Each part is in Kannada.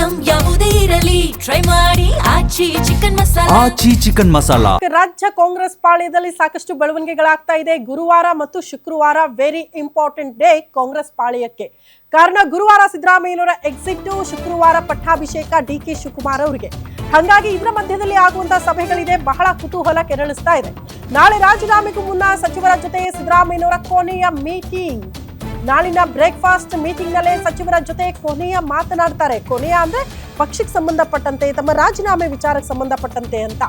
ಐಟಂ ಯಾವುದೇ ಇರಲಿ ಟ್ರೈ ಮಾಡಿ ಆಚಿ ಚಿಕನ್ ಮಸಾಲಾ. ಆಚಿ ಚಿಕನ್ ಮಸಾಲಾ. ರಾಜ್ಯ ಕಾಂಗ್ರೆಸ್ ಪಾಳ್ಯದಲ್ಲಿ ಸಾಕಷ್ಟು ಬೆಳವಣಿಗೆಗಳಾಗ್ತಾ ಇದೆ. ಗುರುವಾರ ಮತ್ತು ಶುಕ್ರವಾರ ವೆರಿ ಇಂಪಾರ್ಟೆಂಟ್ ಡೇ ಕಾಂಗ್ರೆಸ್ ಪಾಳ್ಯಕ್ಕೆ. ಕಾರಣ ಗುರುವಾರ ಸಿದ್ದರಾಮಯ್ಯನವರ ಎಕ್ಸಿಟ್, ಶುಕ್ರವಾರ ಪಟ್ಟಾಭಿಷೇಕ ಡಿ.ಕೆ. ಶಿವಕುಮಾರ್ ಅವರಿಗೆ. ಹಾಗಾಗಿ ಇದರ ಮಧ್ಯದಲ್ಲಿ ಆಗುವಂತಹ ಸಭೆಗಳಿದೆ. ಬಹಳ ಕುತೂಹಲ ಕೆರಳಿಸ್ತಾ ಇದೆ. ನಾಳೆ ರಾಜೀನಾಮೆಗೂ ಮುನ್ನ ಸಚಿವರ ಜೊತೆ ಸಿದ್ದರಾಮಯ್ಯನವರ ಕೊನೆಯ ಮೀಟಿಂಗ್. ನಾಳಿನ ಬ್ರೇಕ್ಫಾಸ್ಟ್ ಮೀಟಿಂಗ್ ನಲ್ಲೇ ಸಚಿವರ ಜೊತೆ ಕೊನೆಯ ಮಾತನಾಡ್ತಾರೆ. ಕೊನೆಯ ಅಂದ್ರೆ ಪಕ್ಷಕ್ಕೆ ಸಂಬಂಧಪಟ್ಟಂತೆ, ತಮ್ಮ ರಾಜೀನಾಮೆ ವಿಚಾರಕ್ಕೆ ಸಂಬಂಧಪಟ್ಟಂತೆ ಅಂತ.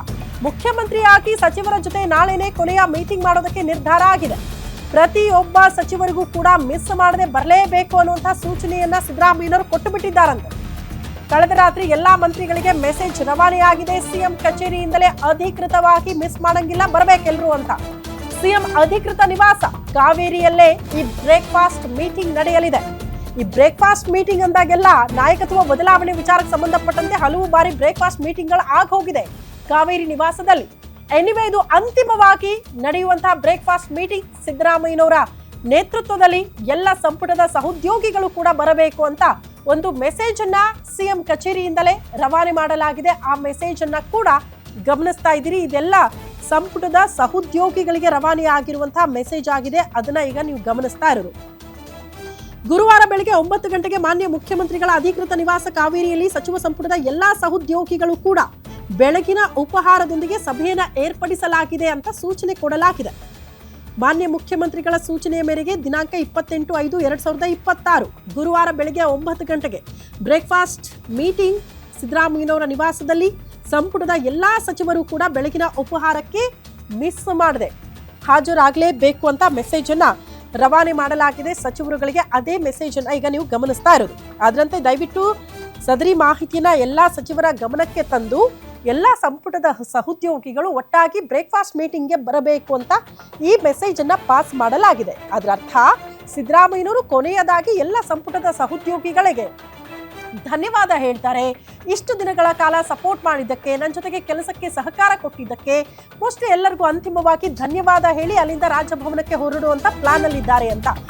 ಮುಖ್ಯಮಂತ್ರಿಯಾಗಿ ಸಚಿವರ ಜೊತೆ ನಾಳೆನೆ ಕೊನೆಯ ಮೀಟಿಂಗ್ ಮಾಡೋದಕ್ಕೆ ನಿರ್ಧಾರ ಆಗಿದೆ. ಪ್ರತಿಯೊಬ್ಬ ಸಚಿವರಿಗೂ ಕೂಡ ಮಿಸ್ ಮಾಡದೆ ಬರಲೇಬೇಕು ಅನ್ನುವಂತಹ ಸೂಚನೆಯನ್ನ ಸಿದ್ದರಾಮಯ್ಯನವರು ಕೊಟ್ಟು ಬಿಟ್ಟಿದ್ದಾರಂತೆ. ಕಳೆದ ರಾತ್ರಿ ಎಲ್ಲಾ ಮಂತ್ರಿಗಳಿಗೆ ಮೆಸೇಜ್ ರವಾನೆಯಾಗಿದೆ. ಸಿಎಂ ಕಚೇರಿಯಿಂದಲೇ ಅಧಿಕೃತವಾಗಿ ಮಿಸ್ ಮಾಡಂಗಿಲ್ಲ, ಬರಬೇಕೆಲ್ರು ಅಂತ. ಸಿಎಂ ಅಧಿಕೃತ ನಿವಾಸ ಕಾವೇರಿಯಲ್ಲೇ ಈ ಬ್ರೇಕ್ಫಾಸ್ಟ್ ಮೀಟಿಂಗ್ ನಡೆಯಲಿದೆ. ಈ ಬ್ರೇಕ್ಫಾಸ್ಟ್ ಮೀಟಿಂಗ್ ಅಂದಾಗೆಲ್ಲ ನಾಯಕತ್ವ ಬದಲಾವಣೆ ವಿಚಾರಕ್ಕೆ ಸಂಬಂಧಪಟ್ಟಂತೆ ಹಲವು ಬಾರಿ ಬ್ರೇಕ್ಫಾಸ್ಟ್ ಮೀಟಿಂಗ್ಗಳು ಆಗೋಗಿದೆ ಕಾವೇರಿ ನಿವಾಸದಲ್ಲಿ. ಎನಿವೆ, ಇದು ಅಂತಿಮವಾಗಿ ನಡೆಯುವಂತಹ ಬ್ರೇಕ್ಫಾಸ್ಟ್ ಮೀಟಿಂಗ್. ಸಿದ್ದರಾಮಯ್ಯನವರ ನೇತೃತ್ವದಲ್ಲಿ ಎಲ್ಲ ಸಂಪುಟದ ಸಹೋದ್ಯೋಗಿಗಳು ಕೂಡ ಬರಬೇಕು ಅಂತ ಒಂದು ಮೆಸೇಜ್ ಅನ್ನ ಸಿಎಂ ಕಚೇರಿಯಿಂದಲೇ ರವಾನೆ ಮಾಡಲಾಗಿದೆ. ಆ ಮೆಸೇಜ್ ಅನ್ನ ಕೂಡ ಗಮನಿಸ್ತಾ ಇದ್ದೀರಿ. ಇದೆಲ್ಲ ಸಂಪುಟದ ಸಹೋದ್ಯೋಗಿಗಳಿಗೆ ರವಾನೆ ಆಗಿರುವಂತಹ ಮೆಸೇಜ್ ಆಗಿದೆ. ಅದನ್ನ ಈಗ ನೀವು ಗಮನಿಸ್ತಾ ಇರೋದು. ಗುರುವಾರ ಬೆಳಗ್ಗೆ 9 ಗಂಟೆಗೆ ಮಾನ್ಯ ಮುಖ್ಯಮಂತ್ರಿಗಳ ಅಧಿಕೃತ ನಿವಾಸ ಕಾವೇರಿಯಲ್ಲಿ ಸಚಿವ ಸಂಪುಟದ ಎಲ್ಲಾ ಸಹೋದ್ಯೋಗಿಗಳು ಕೂಡ ಬೆಳಗಿನ ಉಪಹಾರದೊಂದಿಗೆ ಸಭೆಯನ್ನ ಏರ್ಪಡಿಸಲಾಗಿದೆ ಅಂತ ಸೂಚನೆ ಕೊಡಲಾಗಿದೆ. ಮಾನ್ಯ ಮುಖ್ಯಮಂತ್ರಿಗಳ ಸೂಚನೆಯ ಮೇರೆಗೆ ದಿನಾಂಕ 28/5/2026 ಗುರುವಾರ ಬೆಳಗ್ಗೆ 9 ಗಂಟೆಗೆ ಬ್ರೇಕ್ಫಾಸ್ಟ್ ಮೀಟಿಂಗ್ ಸಿದ್ದರಾಮಯ್ಯನವರ ನಿವಾಸದಲ್ಲಿ. ಸಂಪುಟದ ಎಲ್ಲಾ ಸಚಿವರು ಕೂಡ ಬೆಳಗಿನ ಉಪಹಾರಕ್ಕೆ ಮಿಸ್ ಮಾಡದೆ ಹಾಜರಾಗಲೇಬೇಕು ಅಂತ ಮೆಸೇಜ್ ಅನ್ನ ರವಾನೆ ಮಾಡಲಾಗಿದೆ ಸಚಿವರುಗಳಿಗೆ. ಅದೇ ಮೆಸೇಜ್ ಅನ್ನ ಈಗ ನೀವು ಗಮನಿಸ್ತಾ ಇರೋದು. ಅದರಂತೆ ದಯವಿಟ್ಟು ಸದರಿ ಮಾಹಿತಿಯನ್ನ ಎಲ್ಲಾ ಸಚಿವರ ಗಮನಕ್ಕೆ ತಂದು ಎಲ್ಲಾ ಸಂಪುಟದ ಸಹೋದ್ಯೋಗಿಗಳು ಒಟ್ಟಾಗಿ ಬ್ರೇಕ್ಫಾಸ್ಟ್ ಮೀಟಿಂಗ್ಗೆ ಬರಬೇಕು ಅಂತ ಈ ಮೆಸೇಜ್ ಅನ್ನ ಪಾಸ್ ಮಾಡಲಾಗಿದೆ. ಅದರ ಅರ್ಥ ಸಿದ್ದರಾಮಯ್ಯನವರು ಕೊನೆಯದಾಗಿ ಎಲ್ಲ ಸಂಪುಟದ ಸಹೋದ್ಯೋಗಿಗಳಿಗೆ ಧನ್ಯವಾದ ಹೇಳ್ತಾರೆ. ಇಷ್ಟು ದಿನಗಳ ಕಾಲ ಸಪೋರ್ಟ್ ಮಾಡಿದ್ದಕ್ಕೆ, ನನ್ನ ಜೊತೆಗೆ ಕೆಲಸಕ್ಕೆ ಸಹಕಾರ ಕೊಟ್ಟಿದ್ದಕ್ಕೆ ಮೋಸ್ಟ್ಲಿ ಎಲ್ಲರಿಗೂ ಅಂತಿಮವಾಗಿ ಧನ್ಯವಾದ ಹೇಳಿ ಅಲ್ಲಿಂದ ರಾಜಭವನಕ್ಕೆ ಹೊರಡುವಂತ ಪ್ಲಾನ್ ಅಲ್ಲಿ ಇದ್ದಾರೆ ಅಂತ.